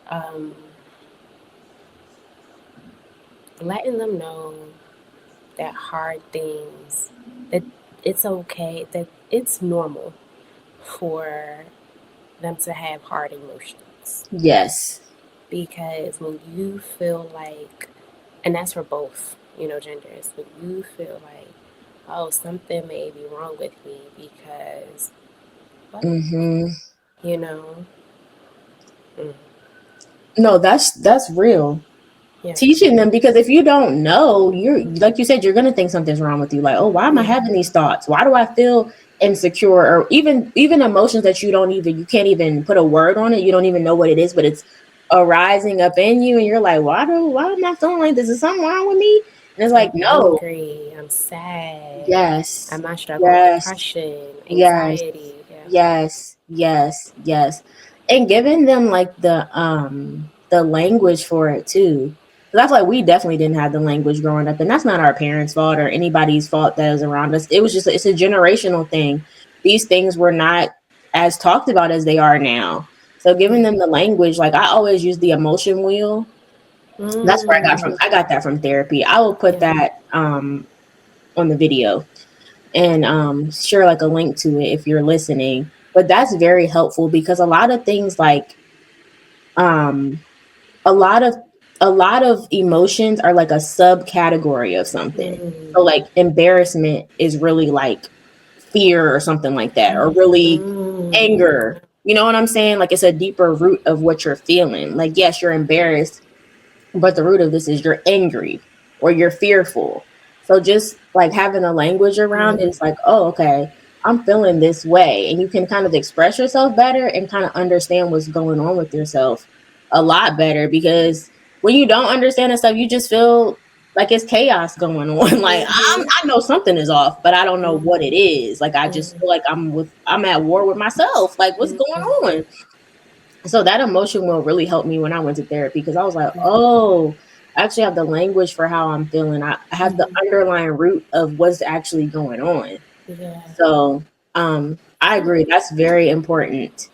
[SPEAKER 1] um, letting them know that hard things, that it's okay, that it's normal for them to have hard emotions.
[SPEAKER 2] Yes.
[SPEAKER 1] Because when you feel like, and that's for both, genders, when you feel like, oh, something may be wrong with me because, what,
[SPEAKER 2] Mm-hmm.
[SPEAKER 1] you know, mm,
[SPEAKER 2] No, that's real.
[SPEAKER 1] yeah,
[SPEAKER 2] Teaching them, because if you don't know, you're like you said, you're gonna think something's wrong with you. Like, oh, why am I
[SPEAKER 1] yeah,
[SPEAKER 2] having these thoughts? Why do I feel? insecure, or even emotions that you can't even put a word on it, you don't even know what it is, but it's arising up in you, and you're like, why am I feeling like this? Is something wrong with me? And it's
[SPEAKER 1] I'm
[SPEAKER 2] like, no.
[SPEAKER 1] angry. I'm sad. I
[SPEAKER 2] Yes,
[SPEAKER 1] might struggle with
[SPEAKER 2] yes,
[SPEAKER 1] depression,
[SPEAKER 2] yes,
[SPEAKER 1] anxiety. Yeah.
[SPEAKER 2] yes, yes, yes. And giving them like the language for it too. Because I feel like we definitely didn't have the language growing up, and that's not our parents' fault or anybody's fault that is around us. It was just it's a generational thing. These things were not as talked about as they are now. So giving them the language, like I always use the emotion wheel. That's where
[SPEAKER 1] Mm,
[SPEAKER 2] I got that from therapy. I will put
[SPEAKER 1] yeah.
[SPEAKER 2] that on the video and share like a link to it if you're listening. But that's very helpful because a lot of things like um, a lot of a lot of emotions are like a subcategory of something.
[SPEAKER 1] Mm,
[SPEAKER 2] So like embarrassment is really like fear or something like that, or really
[SPEAKER 1] mm,
[SPEAKER 2] anger. You know what I'm saying? Like it's a deeper root of what you're feeling. Like yes, you're embarrassed, but the root of this is you're angry or you're fearful. So just like having a language around it,
[SPEAKER 1] mm,
[SPEAKER 2] it's like, oh, okay, I'm feeling this way. And you can kind of express yourself better and kind of understand what's going on with yourself a lot better, because when you don't understand the stuff, you just feel like it's chaos going on. Like
[SPEAKER 1] mm-hmm,
[SPEAKER 2] I know something is off, but I don't know what it
[SPEAKER 1] mm-hmm,
[SPEAKER 2] is. Like I just
[SPEAKER 1] mm-hmm,
[SPEAKER 2] feel like I'm at war with myself. Like what's going
[SPEAKER 1] mm-hmm,
[SPEAKER 2] on? So that emotion will really help me when I went to therapy, because I was like,
[SPEAKER 1] yeah,
[SPEAKER 2] oh, I actually have the language for how I'm feeling. I have the
[SPEAKER 1] mm-hmm,
[SPEAKER 2] underlying root of what's actually going on.
[SPEAKER 1] yeah.
[SPEAKER 2] So I agree. That's very important.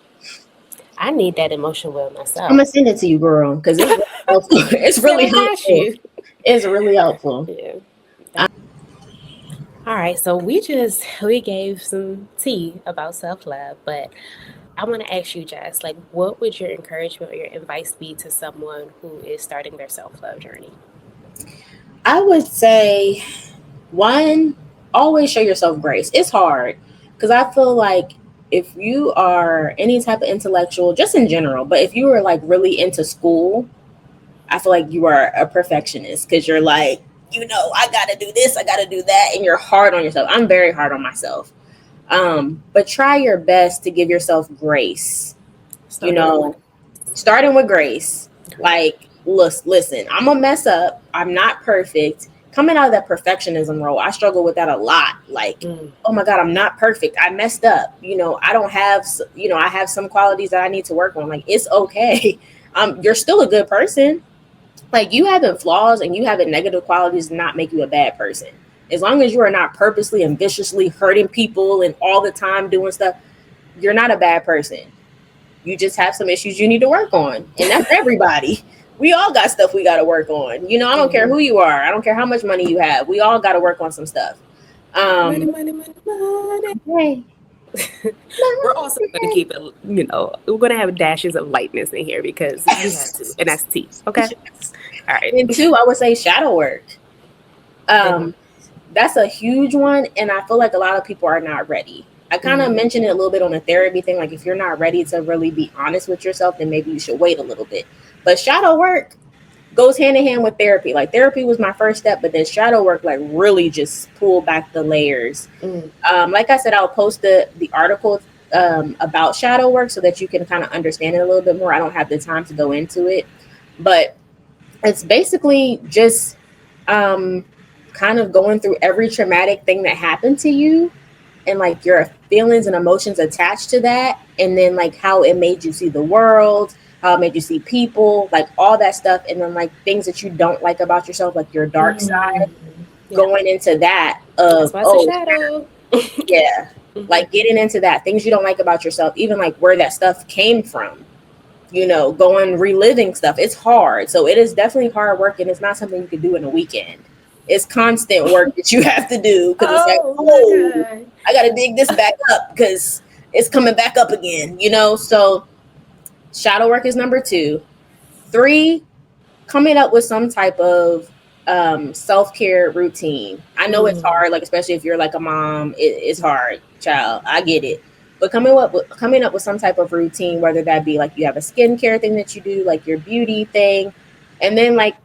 [SPEAKER 1] I need that emotion well
[SPEAKER 2] I'm gonna
[SPEAKER 1] myself.
[SPEAKER 2] send it to you, girl, because it's really helpful. It's
[SPEAKER 1] So
[SPEAKER 2] really
[SPEAKER 1] I got
[SPEAKER 2] helpful.
[SPEAKER 1] you.
[SPEAKER 2] It's really helpful.
[SPEAKER 1] Yeah. All right, so we gave some tea about self love, but I want to ask you, Jess, like, what would your encouragement or your advice be to someone who is starting their self love journey?
[SPEAKER 2] I would say one, always show yourself grace. It's hard because I feel like if you are any type of intellectual, just in general, but if you are like really into school, I feel like you are a perfectionist because you're like, I got to do this, I got to do that, and you're hard on yourself. I'm very hard on myself. But try your best to give yourself grace. You
[SPEAKER 1] Starting with what?
[SPEAKER 2] know, starting with grace.
[SPEAKER 1] Okay.
[SPEAKER 2] Like, listen, I'm gonna mess up. I'm not perfect. Coming out of that perfectionism role, I struggle with that a lot. Like,
[SPEAKER 1] Mm,
[SPEAKER 2] oh my God, I'm not perfect. I messed up. I don't have, I have some qualities that I need to work on. Like, it's okay. You're still a good person. Like, you having flaws and you having negative qualities does not make you a bad person. As long as you are not purposely and viciously hurting people and all the time doing stuff, you're not a bad person. You just have some issues you need to work on. And that's everybody. We all got stuff we got to work on. I don't care
[SPEAKER 1] mm-hmm.
[SPEAKER 2] who you are. I don't care how much money you have. We all got to work on some stuff.
[SPEAKER 1] Money,
[SPEAKER 2] Um,
[SPEAKER 1] money, money, money.
[SPEAKER 2] hey.
[SPEAKER 1] We're also going to keep it, we're going to have dashes of lightness in here because we have to, and that's tea. Okay.
[SPEAKER 2] Yes.
[SPEAKER 1] All right.
[SPEAKER 2] And two, I would say shadow work.
[SPEAKER 1] Mm-hmm.
[SPEAKER 2] Um, that's a huge one. And I feel like a lot of people are not ready. I kind of
[SPEAKER 1] Mm-hmm.
[SPEAKER 2] mentioned it a little bit on the therapy thing. Like, if you're not ready to really be honest with yourself, then maybe you should wait a little bit. But shadow work goes hand in hand with therapy. Like, therapy was my first step, but then shadow work like really just pulled back the layers.
[SPEAKER 1] Mm,
[SPEAKER 2] Like I said, I'll post the article about shadow work so that you can kind of understand it a little bit more. I don't have the time to go into it, but it's basically just um, kind of going through every traumatic thing that happened to you, and like your feelings and emotions attached to that, and then like how it made you see the world, how it made you see people, like all that stuff, and then like things that you don't like about yourself, like your dark side,
[SPEAKER 1] mm, yeah.
[SPEAKER 2] going into that
[SPEAKER 1] That's
[SPEAKER 2] of,
[SPEAKER 1] why it's a
[SPEAKER 2] oh
[SPEAKER 1] shadow.
[SPEAKER 2] yeah,
[SPEAKER 1] Mm-hmm.
[SPEAKER 2] like getting into that, things you don't like about yourself, even like where that stuff came from, going reliving stuff. It's hard. So it is definitely hard work, and it's not something you can do in a weekend. It's constant work that you have to do, because it's like,
[SPEAKER 1] Oh my
[SPEAKER 2] oh,
[SPEAKER 1] God.
[SPEAKER 2] I got to dig this back up because it's coming back up again. So shadow work is number two. Three, coming up with some type of self-care routine. I know it's
[SPEAKER 1] Mm,
[SPEAKER 2] hard, like especially if you're like a mom, it's hard, child. I get it. But coming up with some type of routine, whether that be like you have a skincare thing that you do, like your beauty thing, and then like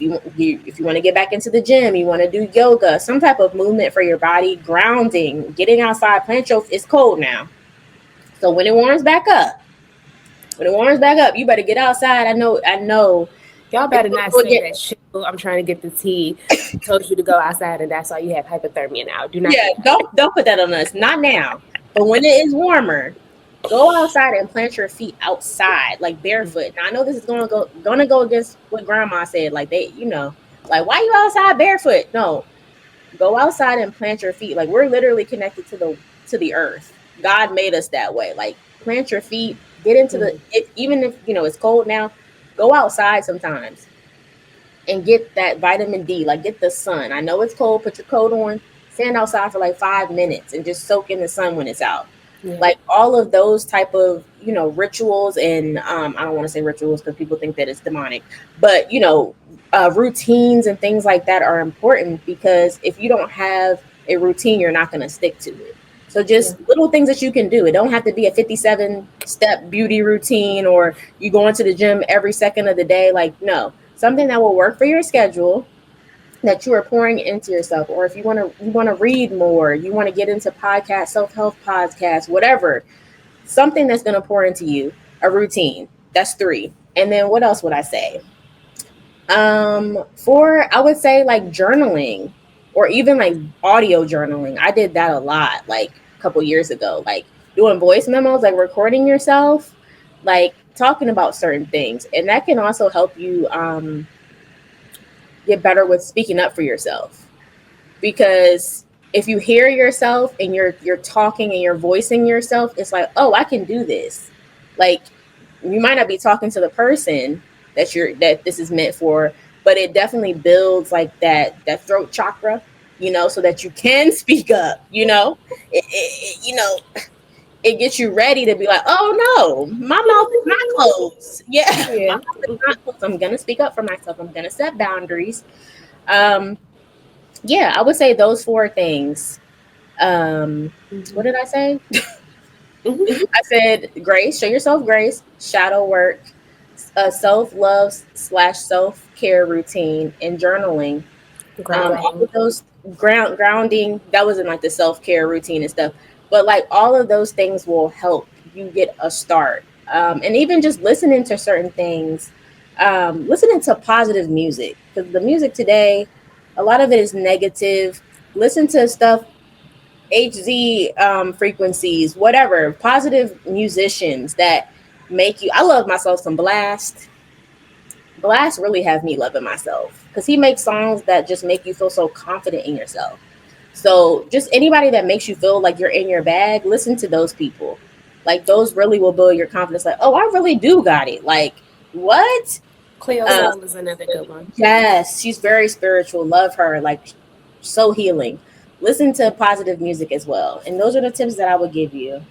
[SPEAKER 2] If you want to get back into the gym, you want to do yoga, some type of movement for your body, grounding, getting outside, plant your. It's cold now, so when it warms back up, you better get outside. I know.
[SPEAKER 1] Y'all
[SPEAKER 2] It's
[SPEAKER 1] better not
[SPEAKER 2] gonna
[SPEAKER 1] say
[SPEAKER 2] get,
[SPEAKER 1] that Chilll, I'm trying to get the tea, told you to go outside and that's why you have hypothermia now. Do not
[SPEAKER 2] yeah.
[SPEAKER 1] do that.
[SPEAKER 2] Don't put that on us. Not now, but when it is warmer, go outside and plant your feet outside, like barefoot. Now I know this is gonna go against what Grandma said. Like like why you outside barefoot? No, go outside and plant your feet. Like we're literally connected to the earth. God made us that way. Like plant your feet, get into the
[SPEAKER 1] Mm-hmm.
[SPEAKER 2] it, even if it's cold now, go outside sometimes and get that vitamin D. Like get the sun. I know it's cold, put your coat on, stand outside for like 5 minutes and just soak in the sun when it's out.
[SPEAKER 1] Yeah.
[SPEAKER 2] Like all of those type of rituals, and I don't want to say rituals because people think that it's demonic, but routines and things like that are important, because if you don't have a routine, you're not going to stick to it. So
[SPEAKER 1] Yeah.
[SPEAKER 2] just little things that you can do. It don't have to be a 57 step beauty routine, or you go into the gym every second of the day. Like no, something that will work for your schedule, that you are pouring into yourself. Or if you want to read more, you want to get into podcasts, self-help podcasts, whatever, something that's going to pour into you, a routine. That's 3. And then what else would I say? 4, I would say like journaling, or even like audio journaling. I did that a lot, like a couple years ago, like doing voice memos, like recording yourself, like talking about certain things. And that can also help you get better with speaking up for yourself, because if you hear yourself and you're talking and you're voicing yourself, it's like, oh, I can do this. Like you might not be talking to the person that this is meant for, but it definitely builds like that throat chakra, so that you can speak up. It gets you ready to be like, oh no, my mouth is not closed. Yeah, my
[SPEAKER 1] Yeah.
[SPEAKER 2] mouth is not closed. I'm gonna speak up for myself. I'm gonna set boundaries. Um, yeah, I would say those 4 things. What
[SPEAKER 1] Mm-hmm.
[SPEAKER 2] did I say?
[SPEAKER 1] Mm-hmm.
[SPEAKER 2] I said grace, show yourself grace, shadow work, self love slash self care routine, and journaling. All
[SPEAKER 1] Grounding.
[SPEAKER 2] of those grounding, that was in like the self care routine and stuff. But like all of those things will help you get a start. And even just listening to certain things, listening to positive music, because the music today, a lot of it is negative. Listen to stuff, HZ frequencies, whatever, positive musicians that make you. I love myself some Blast. Blast really have me loving myself, because he makes songs that just make you feel so confident in yourself. So just anybody that makes you feel like you're in your bag, listen to those people. Like those really will build your confidence. Like, oh, I really do got it. Like what?
[SPEAKER 1] Cleo
[SPEAKER 2] Uh,
[SPEAKER 1] Soul is another good one.
[SPEAKER 2] yes, she's very spiritual. Love her. Like so healing. Listen to positive music as well. And those are the tips that I would give you.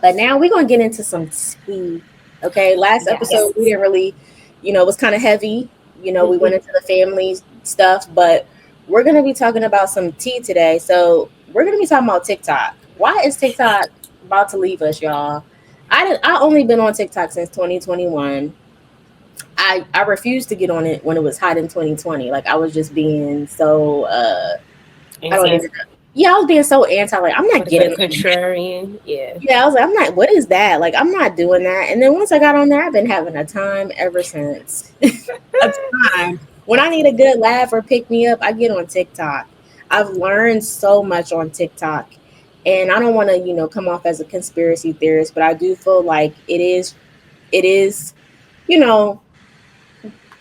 [SPEAKER 2] But now we're gonna get into some tea. Okay. Last episode we
[SPEAKER 1] Yes.
[SPEAKER 2] didn't really, it was kind of heavy. We went into the family stuff, but we're gonna be talking about some tea today. So we're gonna be talking about TikTok. Why is TikTok about to leave us, y'all? I only been on TikTok since 2021. I refused to get on it when it was hot in 2020. Like I was just being so I don't
[SPEAKER 1] Anti.
[SPEAKER 2] even know. Yeah, I was being so anti, like I'm not
[SPEAKER 1] What is
[SPEAKER 2] getting
[SPEAKER 1] that?
[SPEAKER 2] on that.
[SPEAKER 1] Contrarian. Yeah.
[SPEAKER 2] Yeah, I was like, I'm not, what is that? Like, I'm not doing that. And then once I got on there, I've been having a time ever since. A time. When I need a good laugh or pick me up, I get on TikTok. I've learned so much on TikTok. And I don't want to, come off as a conspiracy theorist, but I do feel like it is, you know,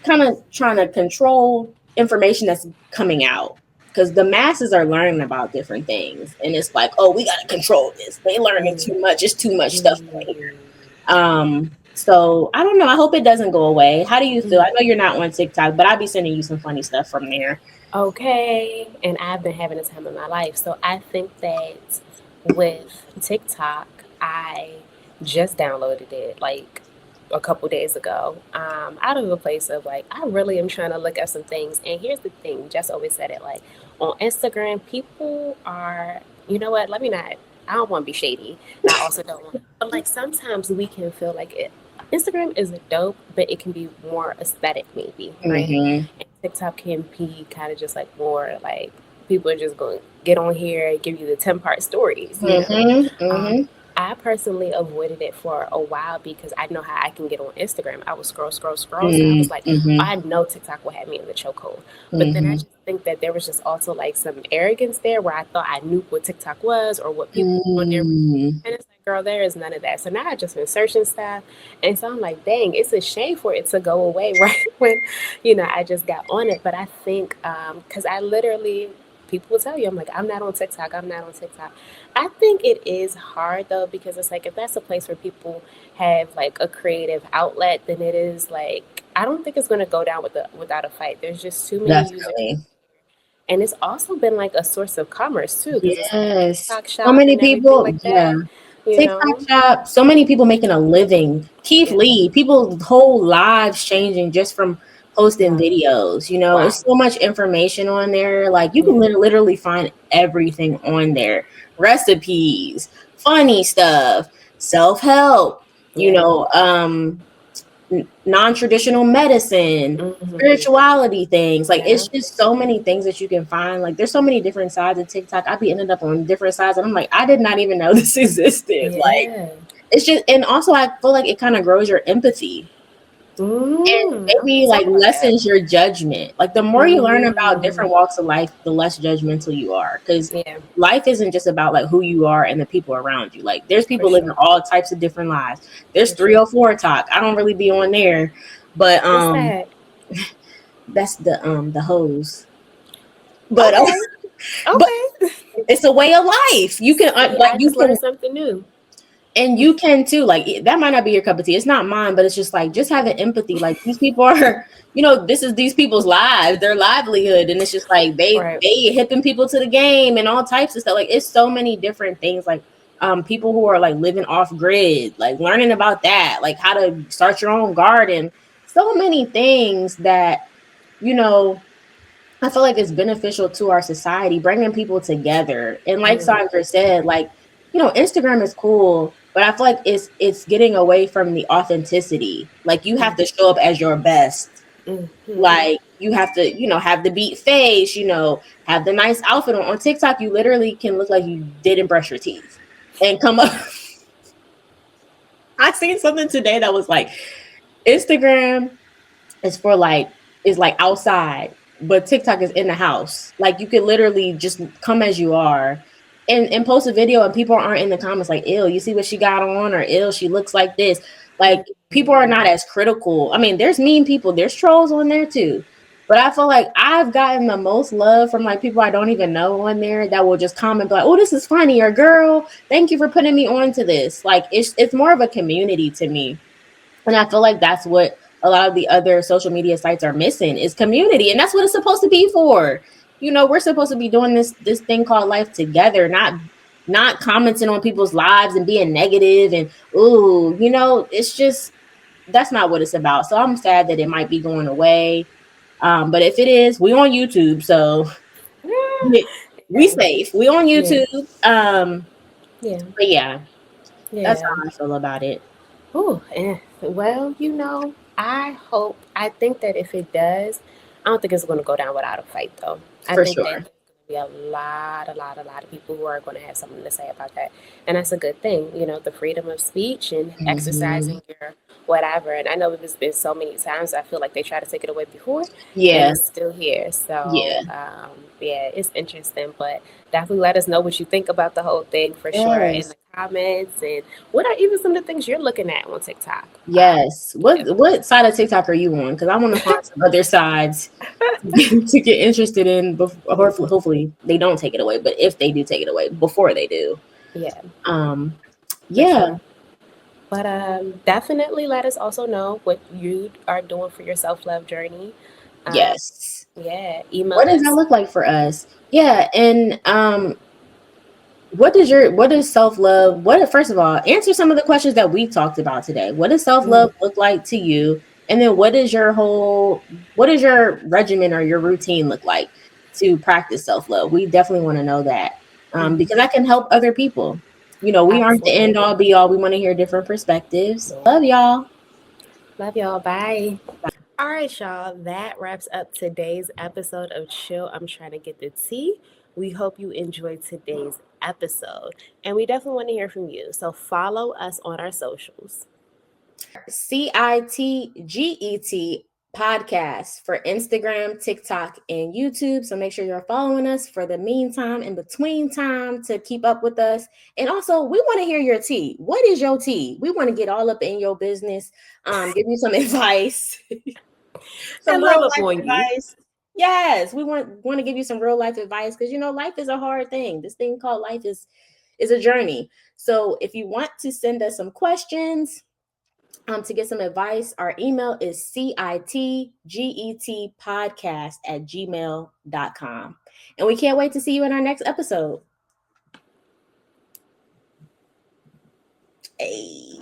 [SPEAKER 2] kind of trying to control information that's coming out, because the masses are learning about different things, and it's like, oh, we got to control this. They learning
[SPEAKER 1] Mm.
[SPEAKER 2] too much. It's too much stuff on here.
[SPEAKER 1] Mm.
[SPEAKER 2] So I don't know. I hope it doesn't go away. How do you feel?
[SPEAKER 1] Mm.
[SPEAKER 2] I know you're not on TikTok, but I'll be sending you some funny stuff from there.
[SPEAKER 1] Okay. And I've been having a time of my life. So I think that with TikTok, I just downloaded it like a couple days ago. Out of a place of like, I really am trying to look up some things. And here's the thing, Jess always said it, like on Instagram, people are, you know what, let me not, I don't want to be shady. And I also don't want, but like sometimes we can feel like it. Instagram is dope, but it can be more aesthetic, maybe, right?
[SPEAKER 2] Mhm.
[SPEAKER 1] And TikTok can be kind of just like more like people are just going to get on here and give you the 10-part stories, you know?
[SPEAKER 2] Mhm.
[SPEAKER 1] Um,
[SPEAKER 2] Mhm.
[SPEAKER 1] I personally avoided it for a while because I know how I can get on Instagram. I would scroll, scroll, scroll. So I was like,
[SPEAKER 2] Mhm.
[SPEAKER 1] I know TikTok will have me in the chokehold. But then I
[SPEAKER 2] Mhm.
[SPEAKER 1] just think that there was just also like some arrogance there where I thought I knew what TikTok was or what people on there.
[SPEAKER 2] Mm.
[SPEAKER 1] And it's like, girl, there is none of that. So now I just been searching stuff. And so I'm like, dang, it's a shame for it to go away right when, I just got on it. But I think, because I literally, people will tell you, I'm like, I'm not on TikTok. I'm not on TikTok. I think it is hard though, because it's like, if that's a place where people have like a creative outlet, then it is like, I don't think it's going to go down without a fight. There's just too many users.
[SPEAKER 2] Definitely.
[SPEAKER 1] And it's also been like a source of commerce too, because it's like
[SPEAKER 2] Yes.
[SPEAKER 1] TikTok
[SPEAKER 2] So
[SPEAKER 1] shop
[SPEAKER 2] many
[SPEAKER 1] and everything
[SPEAKER 2] people,
[SPEAKER 1] like
[SPEAKER 2] yeah.
[SPEAKER 1] that, you
[SPEAKER 2] TikTok
[SPEAKER 1] know?
[SPEAKER 2] shop, so many people making a living. Keith
[SPEAKER 1] Yeah.
[SPEAKER 2] Lee, people's whole lives changing just from posting
[SPEAKER 1] Wow.
[SPEAKER 2] videos. You know,
[SPEAKER 1] Wow.
[SPEAKER 2] it's so much information on there. Like you can
[SPEAKER 1] Yeah.
[SPEAKER 2] literally find everything on there. Recipes, funny stuff, self-help, you
[SPEAKER 1] Yeah.
[SPEAKER 2] know, non-traditional medicine,
[SPEAKER 1] Mm-hmm.
[SPEAKER 2] spirituality things. Like
[SPEAKER 1] Yeah.
[SPEAKER 2] it's just so many things that you can find. Like there's so many different sides of TikTok. I be ended up on different sides, and I'm like, I did not even know this existed. Like
[SPEAKER 1] Yeah.
[SPEAKER 2] it's just, and also I feel like it kind of grows your empathy and
[SPEAKER 1] I
[SPEAKER 2] maybe
[SPEAKER 1] didn't
[SPEAKER 2] like
[SPEAKER 1] talk about that.
[SPEAKER 2] lessens your judgment. Like the more you learn about
[SPEAKER 1] Mm.
[SPEAKER 2] different walks of life, the less judgmental you are. Because
[SPEAKER 1] Yeah,
[SPEAKER 2] life isn't just about like who you are and the people around you. Like there's
[SPEAKER 1] for
[SPEAKER 2] people living
[SPEAKER 1] sure.
[SPEAKER 2] all types of different lives. There's
[SPEAKER 1] For sure.
[SPEAKER 2] 304 talk. I don't really be on there, but
[SPEAKER 1] What's that?
[SPEAKER 2] that's the hose. But
[SPEAKER 1] Okay.
[SPEAKER 2] but
[SPEAKER 1] Okay.
[SPEAKER 2] it's a way of life. You can
[SPEAKER 1] See,
[SPEAKER 2] like
[SPEAKER 1] I
[SPEAKER 2] you
[SPEAKER 1] just learned
[SPEAKER 2] can,
[SPEAKER 1] something new.
[SPEAKER 2] and you can too. Like that might not be your cup of tea. It's not mine, but it's just like just having empathy. Like these people are, this is these people's lives, their livelihood, and it's just like
[SPEAKER 1] Right.
[SPEAKER 2] they hipping people to the game and all types of stuff. Like it's so many different things. Like people who are like living off grid, like learning about that, like how to start your own garden. So many things that you know I feel like it's beneficial to our society, bringing people together. And like
[SPEAKER 1] Mm.
[SPEAKER 2] Sandra said, like, Instagram is cool, but I feel like it's getting away from the authenticity. Like you have to show up as your best.
[SPEAKER 1] Mm-hmm.
[SPEAKER 2] Like you have to, have the beat face, have the nice outfit on. On TikTok, you literally can look like you didn't brush your teeth and come up. I seen something today that was like Instagram is for like is like outside, but TikTok is in the house. Like you could literally just come as you are and post a video and people aren't in the comments like, ill, you see what she got on, or ill, she looks like this. Like people are not as critical. I mean, there's mean people, there's trolls on there too. But I feel like I've gotten the most love from like people I don't even know on there that will just comment like, "Oh, this is funny," or "Girl, thank you for putting me on to this." Like it's more of a community to me, and I feel like that's what a lot of the other social media sites are missing is community. And that's what it's supposed to be for. We're supposed to be doing this thing called life together, not commenting on people's lives and being negative and ooh, it's just that's not what it's about. So I'm sad that it might be going away. But if it is, we on YouTube, so we
[SPEAKER 1] Yeah.
[SPEAKER 2] safe. We on
[SPEAKER 1] Yeah.
[SPEAKER 2] YouTube.
[SPEAKER 1] Yeah.
[SPEAKER 2] But yeah, that's
[SPEAKER 1] Yeah.
[SPEAKER 2] how I feel about it.
[SPEAKER 1] Oh, well, I think that if it does, I don't think it's going to go down without a fight, though. I
[SPEAKER 2] For
[SPEAKER 1] think that
[SPEAKER 2] sure.
[SPEAKER 1] there's going to be a lot of people who are going to have something to say about that. And that's a good thing, the freedom of speech and
[SPEAKER 2] Hmm.
[SPEAKER 1] exercising your whatever. And I know there's been so many times I feel like they tried to take it away before, and
[SPEAKER 2] Yeah.
[SPEAKER 1] it's still here. So,
[SPEAKER 2] Yeah.
[SPEAKER 1] yeah, it's interesting, but definitely let us know what you think about the whole thing for sure in
[SPEAKER 2] Yes.
[SPEAKER 1] the comments, and what are even some of the things you're looking at on TikTok?
[SPEAKER 2] Yes.
[SPEAKER 1] Yeah.
[SPEAKER 2] What side of TikTok are you on? Because I want to find some other sides to get interested in. Hopefully they don't take it away, but if they do take it away, before they do,
[SPEAKER 1] Yeah,
[SPEAKER 2] um,
[SPEAKER 1] for
[SPEAKER 2] yeah,
[SPEAKER 1] sure. But definitely let us also know what you are doing for your self love journey. Um,
[SPEAKER 2] yes.
[SPEAKER 1] yeah, email
[SPEAKER 2] What does that
[SPEAKER 1] us.
[SPEAKER 2] look like for us? Yeah, and what does self-love, what first of all, answer some of the questions that we talked about today. What does self-love
[SPEAKER 1] Mm,
[SPEAKER 2] look like to you? And then what is your regimen or your routine look like to practice self-love? We definitely want to know that. Because
[SPEAKER 1] mm,
[SPEAKER 2] that can help other people. We aren't the
[SPEAKER 1] absolutely.
[SPEAKER 2] end all be all. We want to hear different perspectives. Love y'all.
[SPEAKER 1] Love y'all. Bye. All right, y'all. That wraps up today's episode of Chill. I'm trying to get the tea. We hope you enjoyed today's episode. And we definitely want to hear from you. So follow us on our socials.
[SPEAKER 2] CITGET podcast for Instagram, TikTok, and YouTube. So make sure you're following us for the meantime, in between time, to keep up with us. And also, we want to hear your tea. What is your tea? We want to get all up in your business, give you some advice, some
[SPEAKER 1] And
[SPEAKER 2] real
[SPEAKER 1] love up
[SPEAKER 2] life
[SPEAKER 1] on you.
[SPEAKER 2] advice. Yes, we want to give you some real life advice because life is a hard thing. This thing called life is a journey. So if you want to send us some questions, to get some advice, our email is citgetpodcast@gmail.com. And we can't wait to see you in our next episode. Hey.